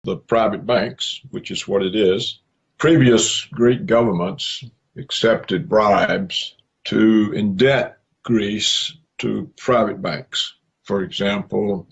the private banks, which is what it is. Previous Greek governments accepted bribes to indebt Greece to private banks. For example,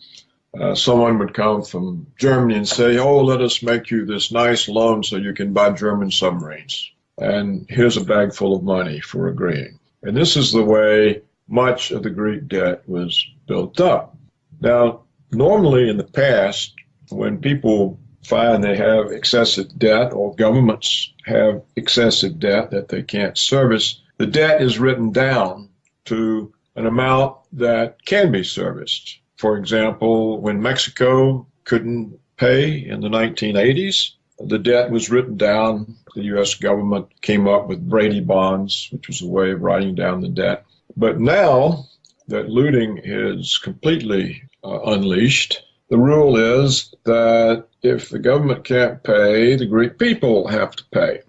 someone would come from Germany and say, oh, let us make you this nice loan so you can buy German submarines. And here's a bag full of money for agreeing. And this is the way much of the Greek debt was built up. Now, normally in the past, when people find they have excessive debt or governments have excessive debt that they can't service, the debt is written down to an amount that can be serviced. For example, when Mexico couldn't pay in the 1980s, the debt was written down. The U.S. government came up with Brady bonds, which was a way of writing down the debt. But now that looting is completely unleashed, the rule is that if the government can't pay, the Greek people have to pay.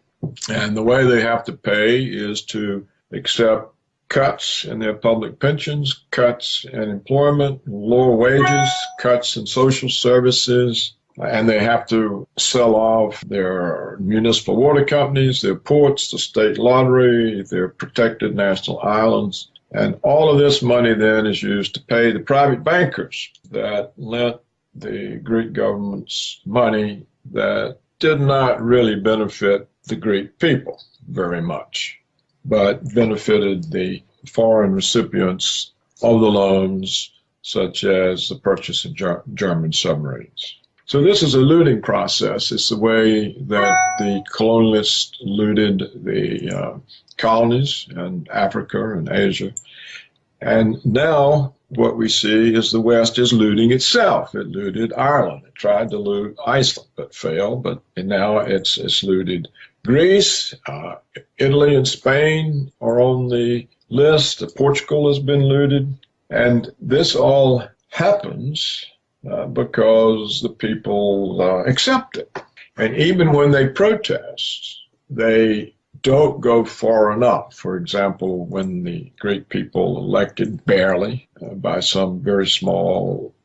And the way they have to pay is to accept cuts in their public pensions, cuts in employment, lower wages, cuts in social services, and they have to sell off their municipal water companies, their ports, the state lottery, their protected national islands. And all of this money then is used to pay the private bankers that lent the Greek government's money that did not really benefit the Greek people very much, but benefited the foreign recipients of the loans, such as the purchase of German submarines. So this is a looting process. It's the way that the colonialists looted the colonies in Africa and Asia. And now what we see is the West is looting itself. It looted Ireland. It tried to loot Iceland, but failed. But now it's looted Greece. Italy and Spain are on the list. Portugal has been looted. And this all happens because the people accept it. And even when they protest, they don't go far enough. For example, when the Greek people elected barely by some very small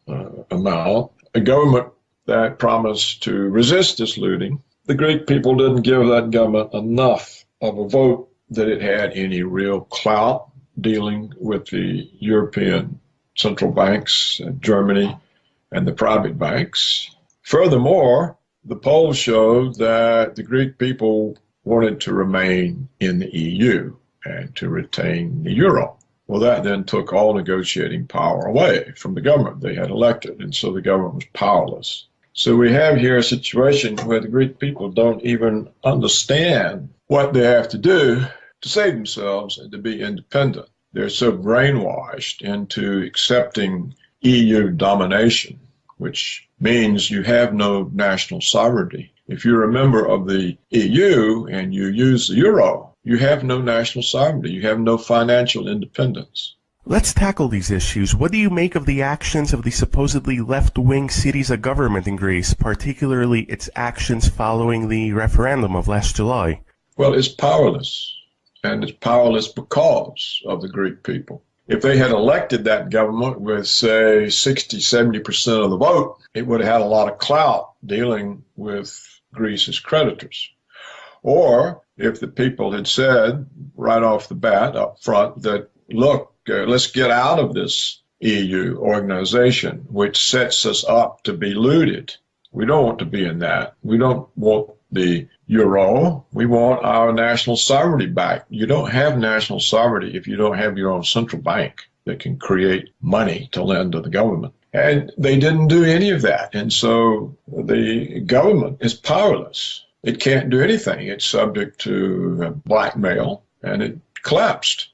amount, a government that promised to resist this looting, the Greek people didn't give that government enough of a vote that it had any real clout dealing with the European central banks, Germany, and the private banks. Furthermore, the polls showed that the Greek people wanted to remain in the EU and to retain the euro. Well, that then took all negotiating power away from the government they had elected, and so the government was powerless. So we have here a situation where the Greek people don't even understand what they have to do to save themselves and to be independent. They're so brainwashed into accepting EU domination, which means you have no national sovereignty. If you're a member of the EU and you use the euro, you have no national sovereignty. You have no financial independence. Let's tackle these issues. What do you make of the actions of the supposedly left-wing Syriza government in Greece, particularly its actions following the referendum of last July? Well, it's powerless, and it's powerless because of the Greek people. If they had elected that government with, say, 60, 70% of the vote, it would have had a lot of clout dealing with Greece's creditors. Or if the people had said right off the bat up front that, look, let's get out of this EU organization, which sets us up to be looted. We don't want to be in that. We don't want the euro. We want our national sovereignty back. You don't have national sovereignty if you don't have your own central bank that can create money to lend to the government. And they didn't do any of that. And so the government is powerless. It can't do anything. It's subject to blackmail, and it collapsed.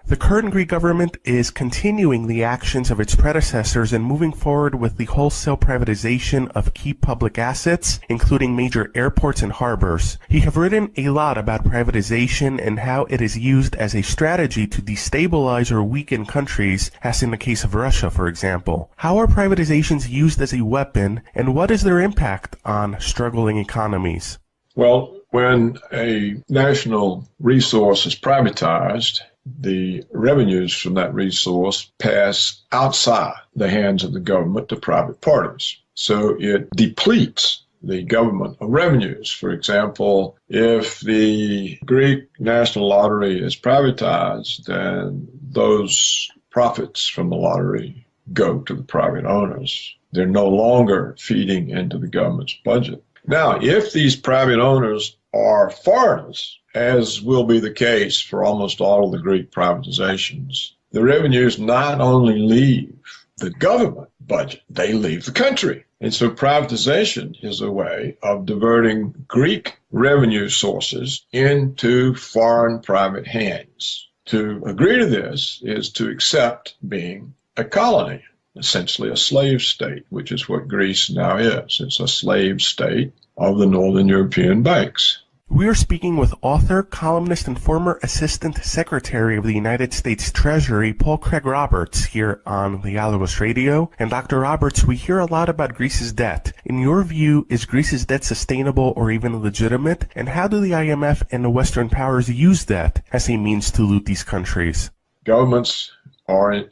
The current Greek government is continuing the actions of its predecessors and moving forward with the wholesale privatization of key public assets, including major airports and harbors. You have written a lot about privatization and how it is used as a strategy to destabilize or weaken countries, as in the case of Russia, for example. How are privatizations used as a weapon, and what is their impact on struggling economies? Well, when a national resource is privatized, the revenues from that resource pass outside the hands of the government to private parties. So it depletes the government of revenues. For example, if the Greek National Lottery is privatized, then those profits from the lottery go to the private owners. They're no longer feeding into the government's budget. Now, if these private owners are foreigners, as will be the case for almost all of the Greek privatizations, the revenues not only leave the government budget, they leave the country. And so privatization is a way of diverting Greek revenue sources into foreign private hands. To agree to this is to accept being a colony, essentially a slave state, which is what Greece now is. It's a slave state of the Northern European banks. We are speaking with author, columnist, and former Assistant Secretary of the United States Treasury, Paul Craig Roberts, here on Dialogos Radio. And Dr. Roberts, we hear a lot about Greece's debt. In your view, is Greece's debt sustainable or even legitimate? And how do the IMF and the Western powers use debt as a means to loot these countries? Governments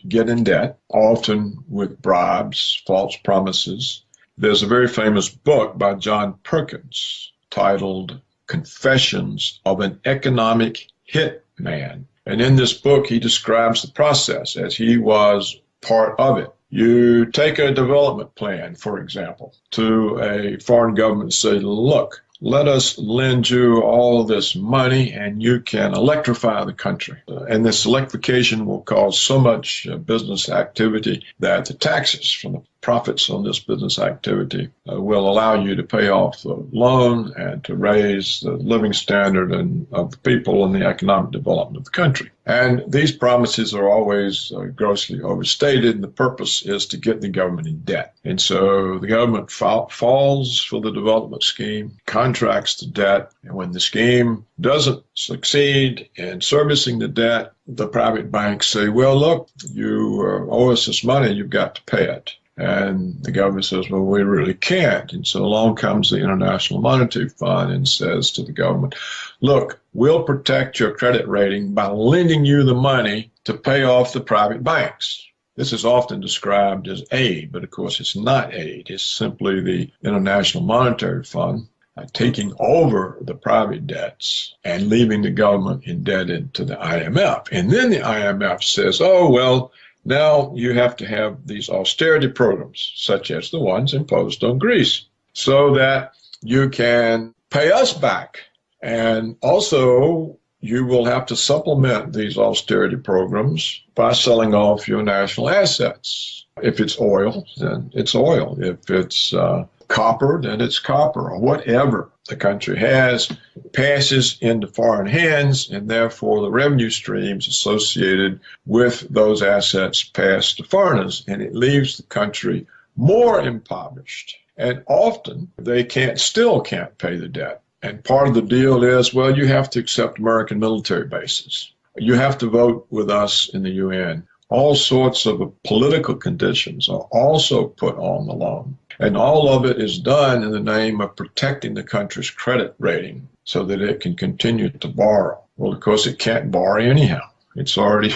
get in debt, often with bribes, false promises. There's a very famous book by John Perkins titled Confessions of an Economic Hitman. And in this book, he describes the process as he was part of it. You take a development plan, for example, to a foreign government and say, look, let us lend you all this money and you can electrify the country. And this electrification will cause so much business activity that the taxes from the profits on this business activity will allow you to pay off the loan and to raise the living standard of the people and the economic development of the country. And these promises are always grossly overstated, and the purpose is to get the government in debt. And so the government falls for the development scheme, contracts the debt, and when the scheme doesn't succeed in servicing the debt, the private banks say, well, look, you owe us this money, you've got to pay it. And the government says, well, we really can't. And so along comes the International Monetary Fund and says to the government, look, we'll protect your credit rating by lending you the money to pay off the private banks. This is often described as aid, but of course it's not aid. It's simply the International Monetary Fund taking over the private debts and leaving the government indebted to the IMF. And then the IMF says, oh, well, now you have to have these austerity programs, such as the ones imposed on Greece, so that you can pay us back. And also, you will have to supplement these austerity programs by selling off your national assets. If it's oil, then it's oil. If it's copper, then it's copper, or whatever the country has passes into foreign hands, and therefore the revenue streams associated with those assets pass to foreigners, and it leaves the country more impoverished. And often they still can't pay the debt. And part of the deal is, well, you have to accept American military bases. You have to vote with us in the UN. All sorts of political conditions are also put on the loan. And all of it is done in the name of protecting the country's credit rating so that it can continue to borrow. Well, of course, it can't borrow anyhow. It's already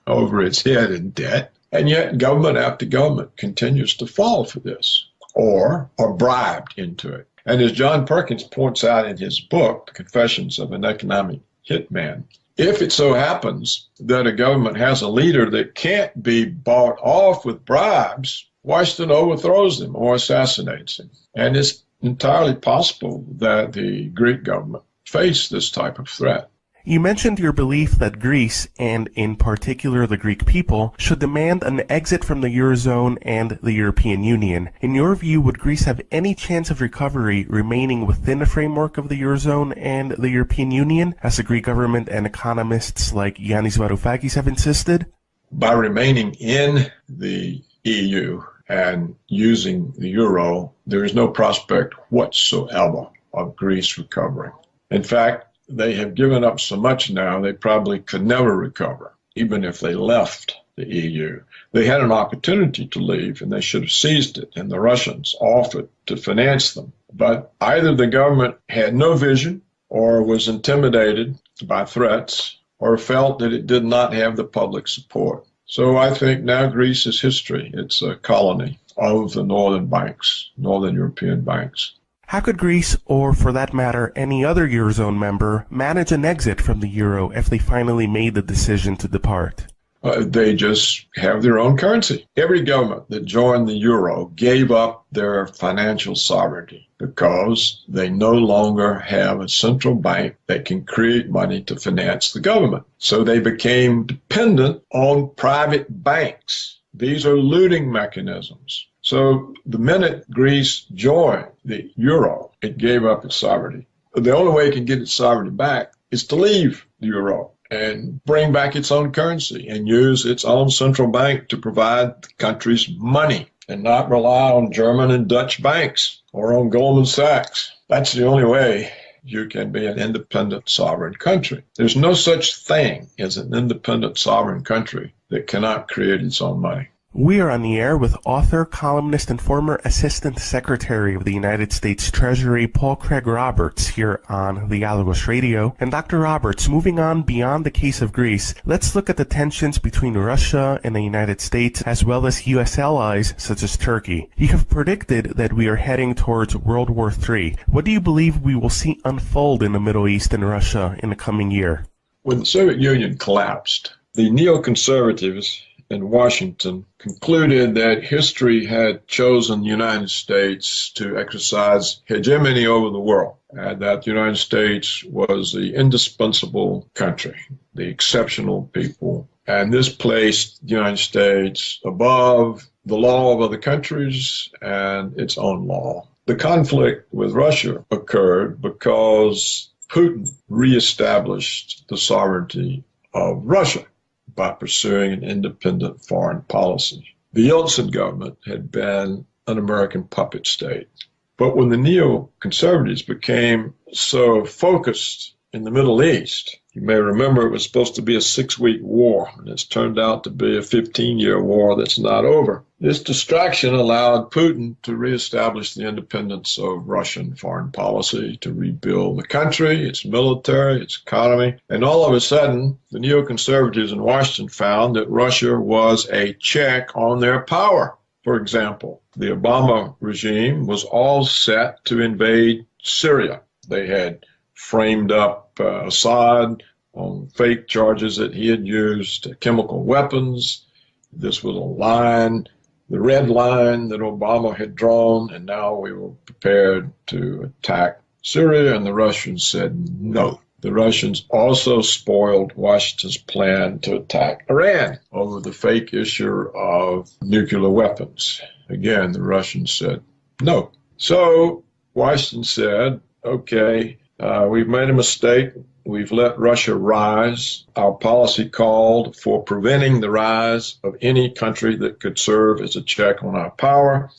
over its head in debt. And yet government after government continues to fall for this or are bribed into it. And as John Perkins points out in his book, Confessions of an Economic Hitman, if it so happens that a government has a leader that can't be bought off with bribes, Washington overthrows them or assassinates him. And it's entirely possible that the Greek government face this type of threat. You mentioned your belief that Greece, and in particular the Greek people, should demand an exit from the Eurozone and the European Union. In your view, would Greece have any chance of recovery remaining within the framework of the Eurozone and the European Union, as the Greek government and economists like Yanis Varoufakis have insisted? By remaining in the EU and using the euro, there is no prospect whatsoever of Greece recovering. In fact, they have given up so much now, they probably could never recover, even if they left the EU. They had an opportunity to leave, and they should have seized it, and the Russians offered to finance them. But either the government had no vision, or was intimidated by threats, or felt that it did not have the public support. So I think now Greece is history. It's a colony of the northern banks, northern European banks. How could Greece, or for that matter any other Eurozone member, manage an exit from the euro if they finally made the decision to depart? They just have their own currency. Every government that joined the euro gave up their financial sovereignty because they no longer have a central bank that can create money to finance the government. So they became dependent on private banks. These are looting mechanisms. So the minute Greece joined the euro, it gave up its sovereignty. The only way it can get its sovereignty back is to leave the euro and bring back its own currency and use its own central bank to provide the country's money and not rely on German and Dutch banks or on Goldman Sachs. That's the only way you can be an independent sovereign country. There's no such thing as an independent sovereign country that cannot create its own money. We are on the air with author, columnist, and former Assistant Secretary of the United States Treasury, Paul Craig Roberts, here on Dialogos Radio. And Dr. Roberts, moving on beyond the case of Greece, let's look at the tensions between Russia and the United States, as well as U.S. allies such as Turkey. You have predicted that we are heading towards World War III. What do you believe we will see unfold in the Middle East and Russia in the coming year? When the Soviet Union collapsed, the neoconservatives in Washington concluded that history had chosen the United States to exercise hegemony over the world, and that the United States was the indispensable country, the exceptional people, and this placed the United States above the law of other countries and its own law. The conflict with Russia occurred because Putin reestablished the sovereignty of Russia by pursuing an independent foreign policy. The Yeltsin government had been an American puppet state. But when the neoconservatives became so focused in the Middle East, you may remember it was supposed to be a 6-week war, and it's turned out to be a 15-year war that's not over. This distraction allowed Putin to reestablish the independence of Russian foreign policy, to rebuild the country, its military, its economy. And all of a sudden, the neoconservatives in Washington found that Russia was a check on their power. For example, the Obama regime was all set to invade Syria. They had framed up Assad on fake charges that he had used chemical weapons. This was a line, the red line that Obama had drawn, and now we were prepared to attack Syria, and the Russians said no. The Russians also spoiled Washington's plan to attack Iran over the fake issue of nuclear weapons. Again, the Russians said no. So Washington said, okay, we've made a mistake. We've let Russia rise. Our policy called for preventing the rise of any country that could serve as a check on our power.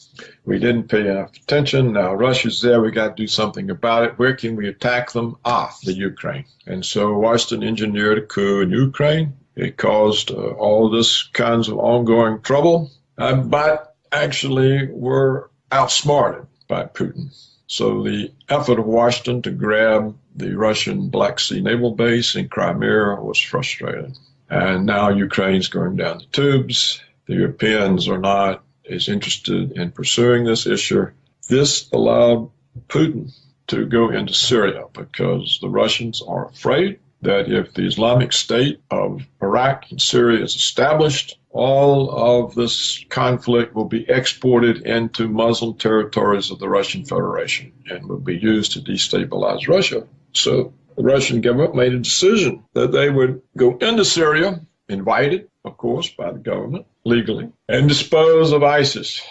We didn't pay enough attention. Now Russia's there. We got to do something about it. Where can we attack them? The Ukraine. And so Washington engineered a coup in Ukraine. It caused all this kinds of ongoing trouble, but actually were outsmarted by Putin. So the effort of Washington to grab the Russian Black Sea naval base in Crimea was frustrated. And now Ukraine's going down the tubes. The Europeans are not as interested in pursuing this issue. This allowed Putin to go into Syria because the Russians are afraid that if the Islamic State of Iraq and Syria is established, all of this conflict will be exported into Muslim territories of the Russian Federation and will be used to destabilize Russia. So the Russian government made a decision that they would go into Syria, invited, of course, by the government legally, and dispose of ISIS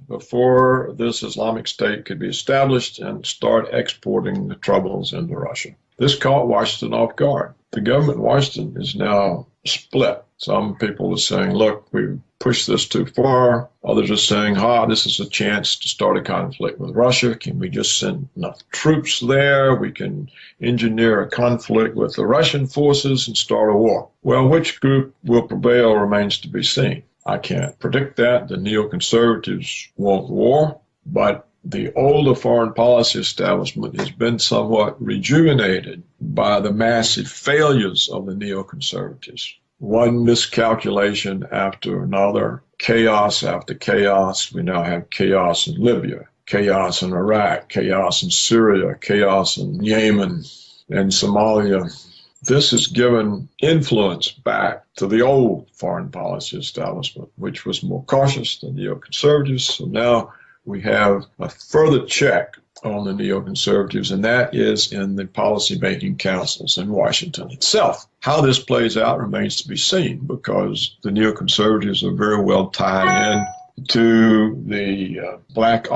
before this Islamic State could be established and start exporting the troubles into Russia. This caught Washington off guard. The government in Washington is now split. Some people are saying, look, we've pushed this too far. Others are saying, this is a chance to start a conflict with Russia. Can we just send enough troops there? We can engineer a conflict with the Russian forces and start a war. Well, which group will prevail remains to be seen. I can't predict that. The neoconservatives want war, but the older foreign policy establishment has been somewhat rejuvenated by the massive failures of the neoconservatives. One miscalculation after another, chaos after chaos. We now have chaos in Libya, chaos in Iraq, chaos in Syria, chaos in Yemen and Somalia. This has given influence back to the old foreign policy establishment, which was more cautious than neoconservatives. So now we have a further check on the neoconservatives, and that is in the policy-making councils in Washington itself. How this plays out remains to be seen, because the neoconservatives are very well tied in to the black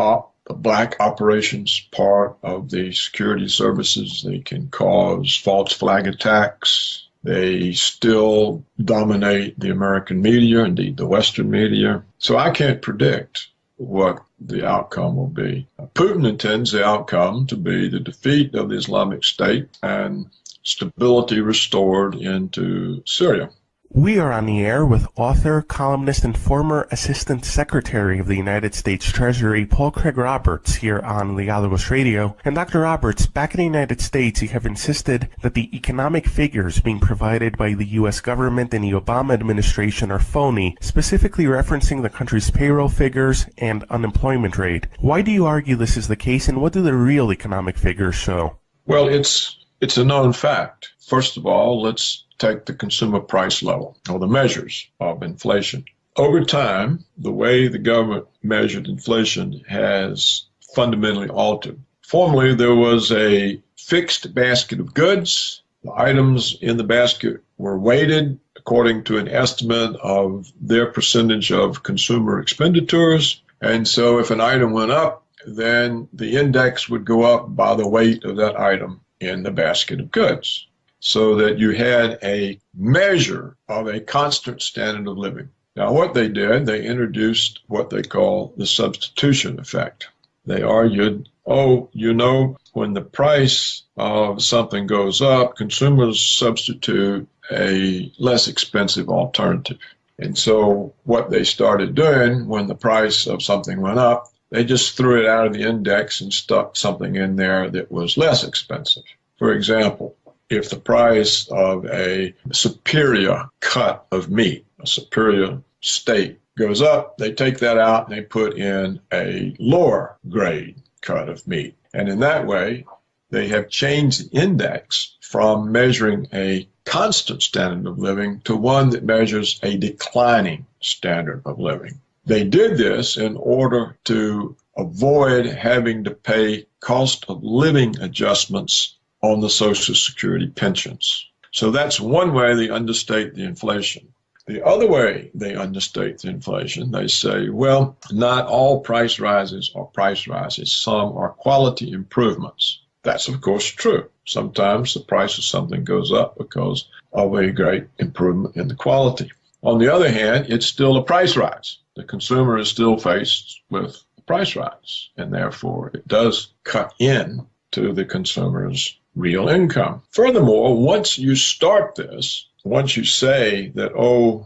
operations part of the security services. They can cause false flag attacks. They still dominate the American media, indeed the Western media. So I can't predict what the outcome will be. Putin intends the outcome to be the defeat of the Islamic State and stability restored into Syria. We are on the air with author, columnist, and former Assistant Secretary of the United States Treasury, Paul Craig Roberts, here on Legalogos Radio. And Dr. Roberts, back in the United States, you have insisted that the economic figures being provided by the U.S. government and the Obama administration are phony, specifically referencing the country's payroll figures and unemployment rate. Why do you argue this is the case, and what do the real economic figures show? Well, it's a known fact. First of all, let's take the consumer price level, or the measures of inflation. Over time, the way the government measured inflation has fundamentally altered. Formerly, there was a fixed basket of goods. The items in the basket were weighted according to an estimate of their percentage of consumer expenditures. And so if an item went up, then the index would go up by the weight of that item in the basket of goods, so that you had a measure of a constant standard of living. Now, what they did, they introduced what they call the substitution effect. They argued, when the price of something goes up, consumers substitute a less expensive alternative. And so what they started doing when the price of something went up, they just threw it out of the index and stuck something in there that was less expensive. For example, if the price of a superior cut of meat, a superior steak, goes up, they take that out and they put in a lower grade cut of meat. And in that way, they have changed the index from measuring a constant standard of living to one that measures a declining standard of living. They did this in order to avoid having to pay cost of living adjustments on the Social Security pensions. So that's one way they understate the inflation. The other way they understate the inflation, they say, well, not all price rises are price rises. Some are quality improvements. That's, of course, true. Sometimes the price of something goes up because of a great improvement in the quality. On the other hand, it's still a price rise. The consumer is still faced with a price rise, and therefore it does cut in to the consumer's real income. Furthermore, once you start this, once you say that,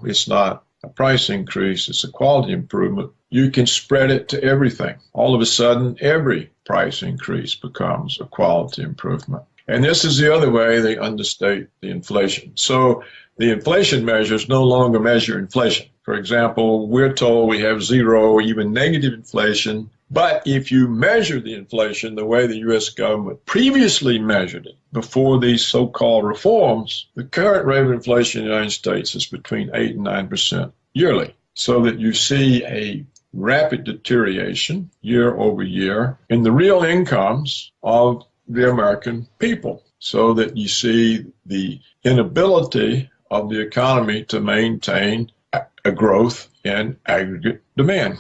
it's not a price increase, it's a quality improvement, you can spread it to everything. All of a sudden, every price increase becomes a quality improvement. And this is the other way they understate the inflation. So the inflation measures no longer measure inflation. For example, we're told we have zero, even negative inflation. But if you measure the inflation the way the U.S. government previously measured it before these so-called reforms, the current rate of inflation in the United States is between 8 and 9% yearly. So that you see a rapid deterioration year over year in the real incomes of the American people. So that you see the inability of the economy to maintain a growth in aggregate demand.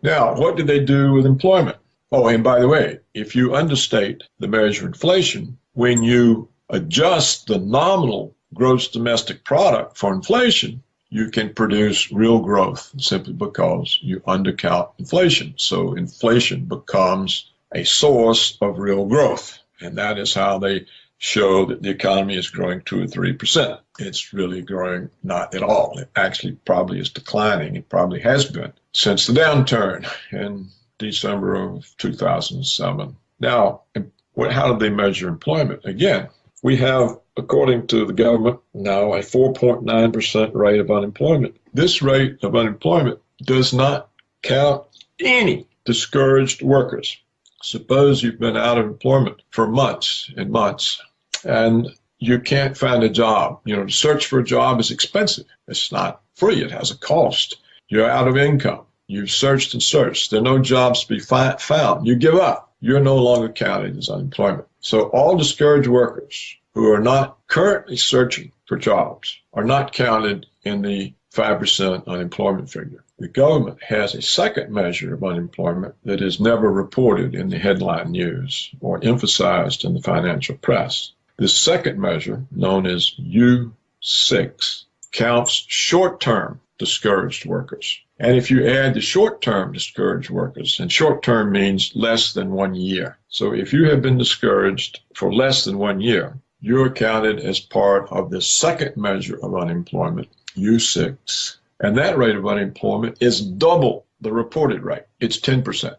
Now, what did they do with employment? Oh, and by the way, if you understate the measure of inflation, when you adjust the nominal gross domestic product for inflation, you can produce real growth simply because you undercount inflation. So inflation becomes a source of real growth. And that is how they show that the economy is growing 2 or 3%. It's really growing not at all. It actually probably is declining. It probably has been since the downturn in December of 2007. Now, how do they measure employment? Again, we have, according to the government, now a 4.9% rate of unemployment. This rate of unemployment does not count any discouraged workers. Suppose you've been out of employment for months and months, and you can't find a job. To search for a job is expensive. It's not free. It has a cost. You're out of income. You've searched and searched. There are no jobs to be found. You give up. You're no longer counted as unemployment. So all discouraged workers who are not currently searching for jobs are not counted in the 5% unemployment figure. The government has a second measure of unemployment that is never reported in the headline news or emphasized in the financial press. This second measure, known as U6, counts short-term discouraged workers. And if you add the short-term discouraged workers, and short-term means less than 1 year. So if you have been discouraged for less than 1 year, you're counted as part of the second measure of unemployment, U6. And that rate of unemployment is double the reported rate. It's 10%.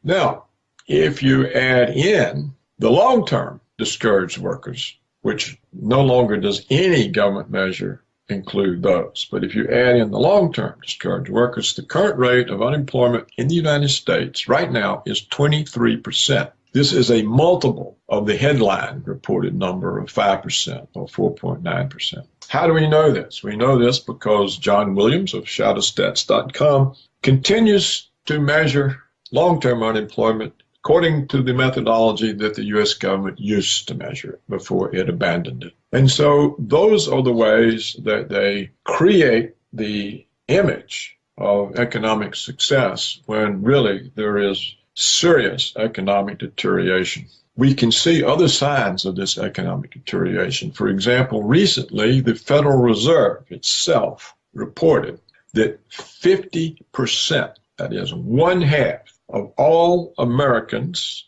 Now, if you add in the long-term discouraged workers, which no longer does any government measure include those, but if you add in the long-term discouraged workers, the current rate of unemployment in the United States right now is 23%. This is a multiple of the headline reported number of 5% or 4.9%. How do we know this? We know this because John Williams of shadowstats.com continues to measure long-term unemployment according to the methodology that the U.S. government used to measure it before it abandoned it. And so those are the ways that they create the image of economic success when really there is serious economic deterioration. We can see other signs of this economic deterioration. For example, recently, the Federal Reserve itself reported that 50%, that is one half, of all Americans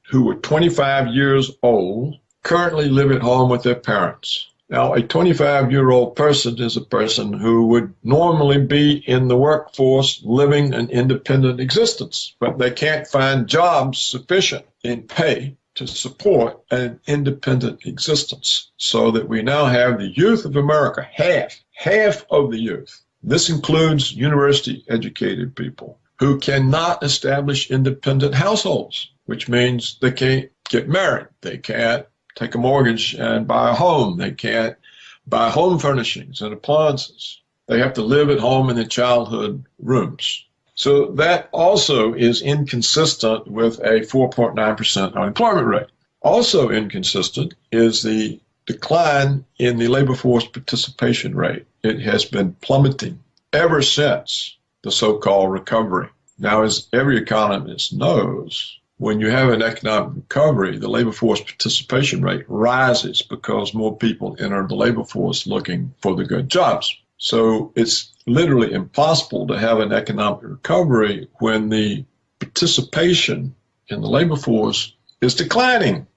who were 25 years old currently live at home with their parents. Now, a 25-year-old person is a person who would normally be in the workforce living an independent existence, but they can't find jobs sufficient in pay to support an independent existence. So that we now have the youth of America, half of the youth. This includes university-educated people who cannot establish independent households, which means they can't get married, they can't take a mortgage and buy a home, they can't buy home furnishings and appliances. They have to live at home in their childhood rooms. So that also is inconsistent with a 4.9% unemployment rate. Also inconsistent is the decline in the labor force participation rate. It has been plummeting ever since the so-called recovery. Now, as every economist knows, when you have an economic recovery, the labor force participation rate rises because more people enter the labor force looking for the good jobs. So it's literally impossible to have an economic recovery when the participation in the labor force is declining.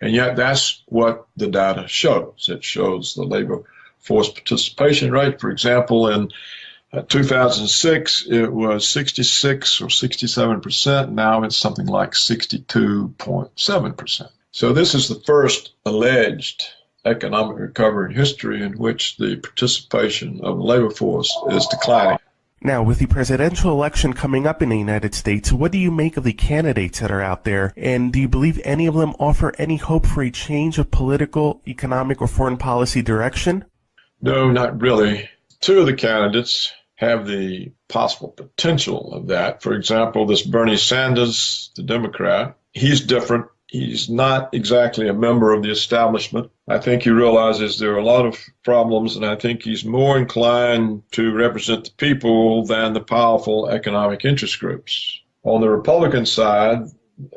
And yet that's what the data shows. It shows the labor force participation rate. For example, in 2006, it was 66 or 67%. Now it's something like 62.7%. So this is the first alleged economic recovery in history in which the participation of the labor force is declining. Now, with the presidential election coming up in the United States, what do you make of the candidates that are out there? And do you believe any of them offer any hope for a change of political, economic, or foreign policy direction? No, not really. Two of the candidates have the possible potential of that. For example, this Bernie Sanders, the Democrat, he's different. He's not exactly a member of the establishment. I think he realizes there are a lot of problems, and I think he's more inclined to represent the people than the powerful economic interest groups. On the Republican side,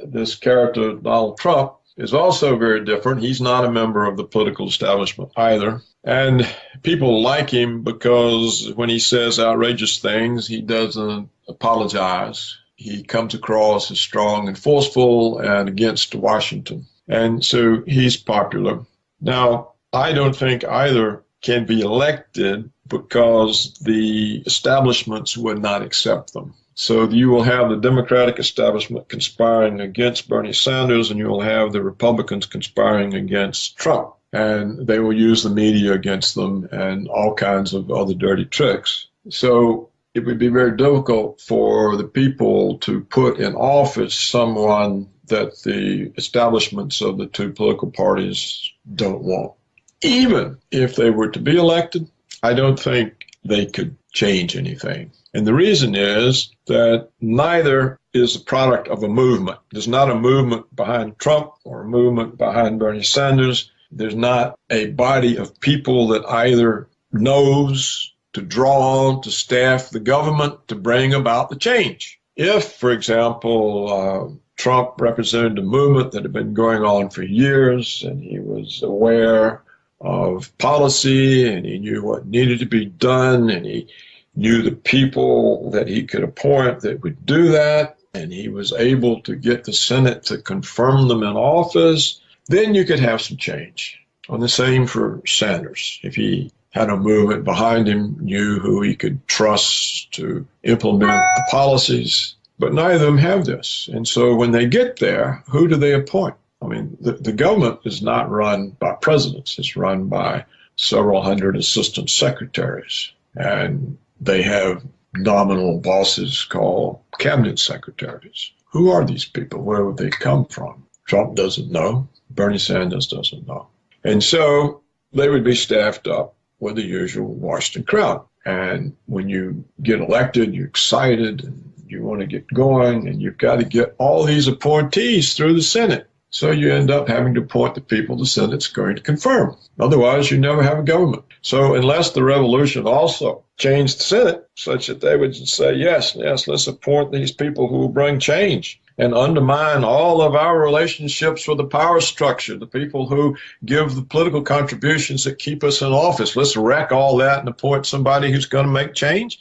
this character, Donald Trump, is also very different. He's not a member of the political establishment either. And people like him because when he says outrageous things, he doesn't apologize. He comes across as strong and forceful and against Washington. And so he's popular. Now, I don't think either can be elected because the establishments would not accept them. So you will have the Democratic establishment conspiring against Bernie Sanders, and you will have the Republicans conspiring against Trump. And they will use the media against them and all kinds of other dirty tricks. So it would be very difficult for the people to put in office someone that the establishments of the two political parties don't want. Even if they were to be elected, I don't think they could change anything. And the reason is that neither is the product of a movement. There's not a movement behind Trump or a movement behind Bernie Sanders. There's not a body of people that either knows to draw on to staff the government to bring about the change. If, for example, Trump represented a movement that had been going on for years, and he was aware of policy, and he knew what needed to be done, and he knew the people that he could appoint that would do that, and he was able to get the Senate to confirm them in office, then you could have some change. And the same for Sanders. If he had a movement behind him, knew who he could trust to implement the policies, but neither of them have this. And so when they get there, who do they appoint? I mean, the government is not run by presidents. It's run by several hundred assistant secretaries. And they have nominal bosses called cabinet secretaries. Who are these people? Where would they come from? Trump doesn't know. Bernie Sanders doesn't know. And so they would be staffed up with the usual Washington crowd. And when you get elected, you're excited and you want to get going, and you've got to get all these appointees through the Senate. So you end up having to appoint the people the Senate's going to confirm. Otherwise, you never have a government. So unless the revolution also changed the Senate such that they would say, yes, let's appoint these people who will bring change and undermine all of our relationships with the power structure, the people who give the political contributions that keep us in office. Let's wreck all that and appoint somebody who's going to make change.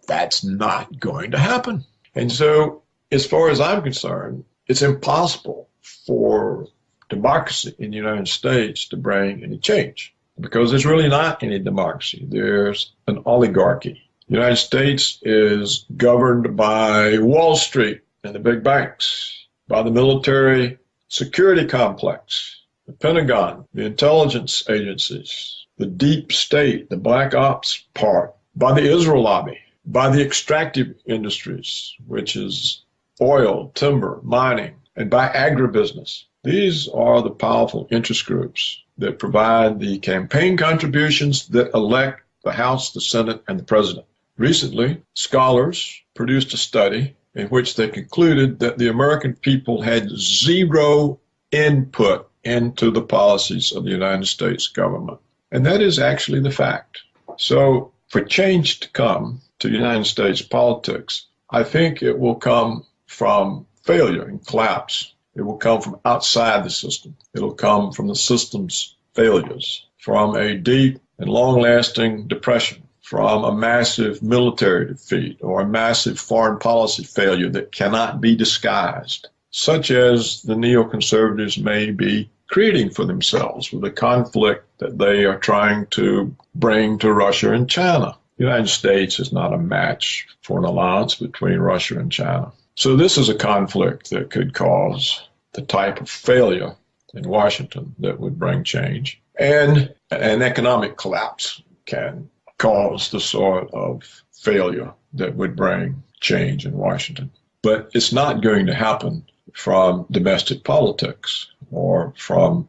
That's not going to happen. And so, as far as I'm concerned, it's impossible for democracy in the United States to bring any change because there's really not any democracy. There's an oligarchy. The United States is governed by Wall Street and the big banks, by the military security complex, the Pentagon, the intelligence agencies, the deep state, the black ops part, by the Israel lobby, by the extractive industries, which is oil, timber, mining, and by agribusiness. These are the powerful interest groups that provide the campaign contributions that elect the House, the Senate, and the President. Recently, scholars produced a study in which they concluded that the American people had zero input into the policies of the United States government. And that is actually the fact. So for change to come to United States politics, I think it will come from failure and collapse. It will come from outside the system. It'll come from the system's failures, from a deep and long-lasting depression, from a massive military defeat or a massive foreign policy failure that cannot be disguised, such as the neoconservatives may be creating for themselves with the conflict that they are trying to bring to Russia and China. The United States is not a match for an alliance between Russia and China. So this is a conflict that could cause the type of failure in Washington that would bring change. And an economic collapse can cause the sort of failure that would bring change in Washington. But it's not going to happen from domestic politics or from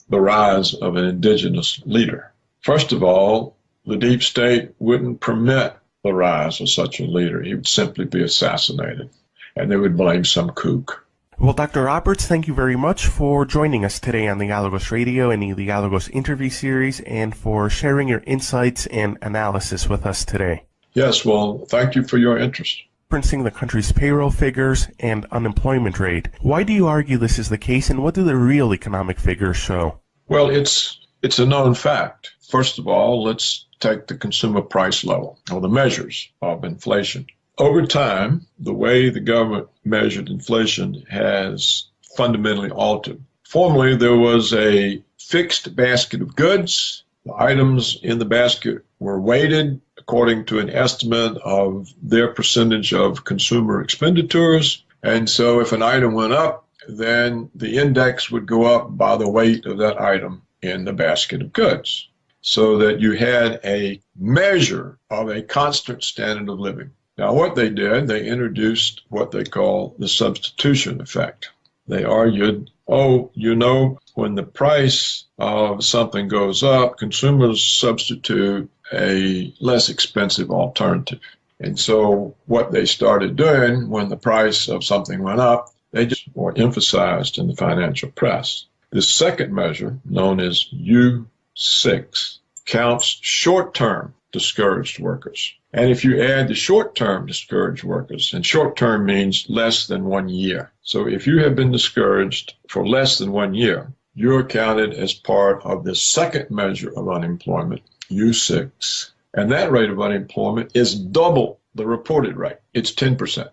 the rise of an indigenous leader. First of all, the deep state wouldn't permit the rise of such a leader. He would simply be assassinated, and they would blame some kook. Well, Dr. Roberts, thank you very much for joining us today on the Dialogos Radio and the Dialogos interview series, and for sharing your insights and analysis with us today. Yes, well, thank you for your interest. Referencing the country's payroll figures and unemployment rate, why do you argue this is the case, and what do the real economic figures show? Well, it's a known fact. First of all, let's take the consumer price level, or the measures of inflation. Over time, the way the government measured inflation has fundamentally altered. Formerly, there was a fixed basket of goods. The items in the basket were weighted according to an estimate of their percentage of consumer expenditures. And so if an item went up, then the index would go up by the weight of that item in the basket of goods, so that you had a measure of a constant standard of living. Now, what they did, they introduced what they call the substitution effect. They argued, when the price of something goes up, consumers substitute a less expensive alternative. And so what they started doing when the price of something went up, they just were emphasized in the financial press. The second measure, known as U6, counts short-term discouraged workers. And if you add the short-term discouraged workers, and short-term means less than 1 year. So if you have been discouraged for less than 1 year, you're counted as part of the second measure of unemployment, U6. And that rate of unemployment is double the reported rate. It's 10%.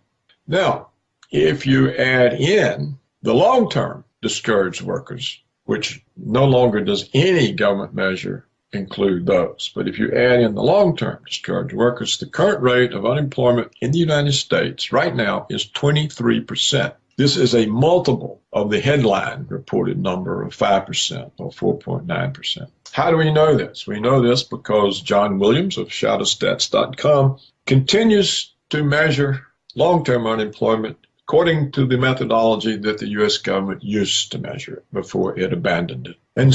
Now, if you add in the long-term discouraged workers, which no longer does any government measure include those, but if you add in the long-term discouraged workers, the current rate of unemployment in the United States right now is 23%. This is a multiple of the headline reported number of 5% or 4.9%. How do we know this? We know this because John Williams of shadowstats.com continues to measure long-term unemployment according to the methodology that the U.S. government used to measure it before it abandoned it. And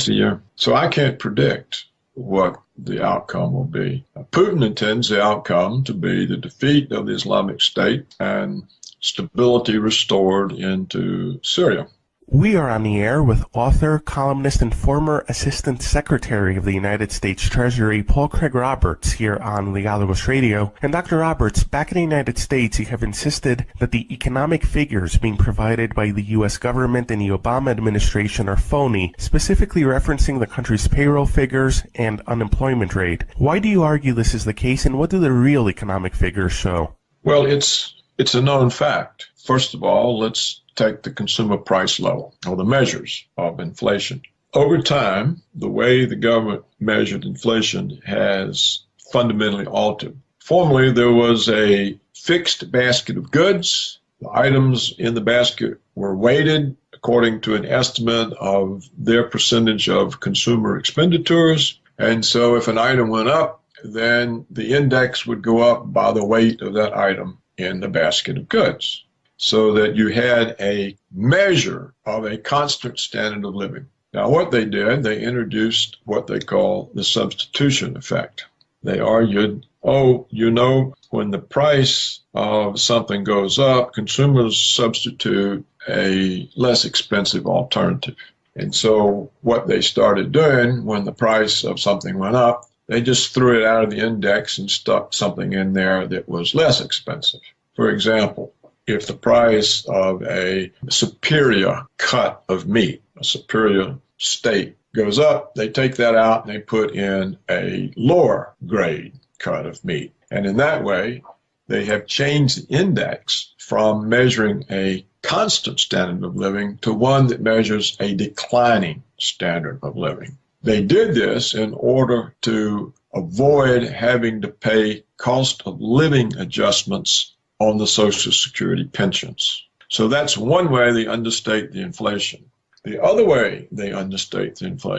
so I can't predict what the outcome will be. Putin intends the outcome to be the defeat of the Islamic State and stability restored into Syria. We are on the air with author, columnist, and former Assistant Secretary of the United States Treasury, Paul Craig Roberts, here on Legalogos Radio. And Dr. Roberts, back in the United States, you have insisted that the economic figures being provided by the U.S. government and the Obama administration are phony, specifically referencing the country's payroll figures and unemployment rate. Why do you argue this is the case, and what do the real economic figures show? Well, it's a known fact. First of all, let's take the consumer price level, or the measures of inflation. Over time, the way the government measured inflation has fundamentally altered. Formerly, there was a fixed basket of goods. The items in the basket were weighted according to an estimate of their percentage of consumer expenditures. And so if an item went up, then the index would go up by the weight of that item in the basket of goods, so that you had a measure of a constant standard of living. Now, what they did, they introduced what they call the substitution effect. They argued, when the price of something goes up, consumers substitute a less expensive alternative. And so what they started doing when the price of something went up, they just threw it out of the index and stuck something in there that was less expensive. For example, if the price of a superior cut of meat, a superior steak, goes up, they take that out and they put in a lower grade cut of meat. And in that way, they have changed the index from measuring a constant standard of living to one that measures a declining standard of living. They did this in order to avoid having to pay cost of living adjustments on the Social Security pensions. So that's one way they understate the inflation. The other way they understate the inflation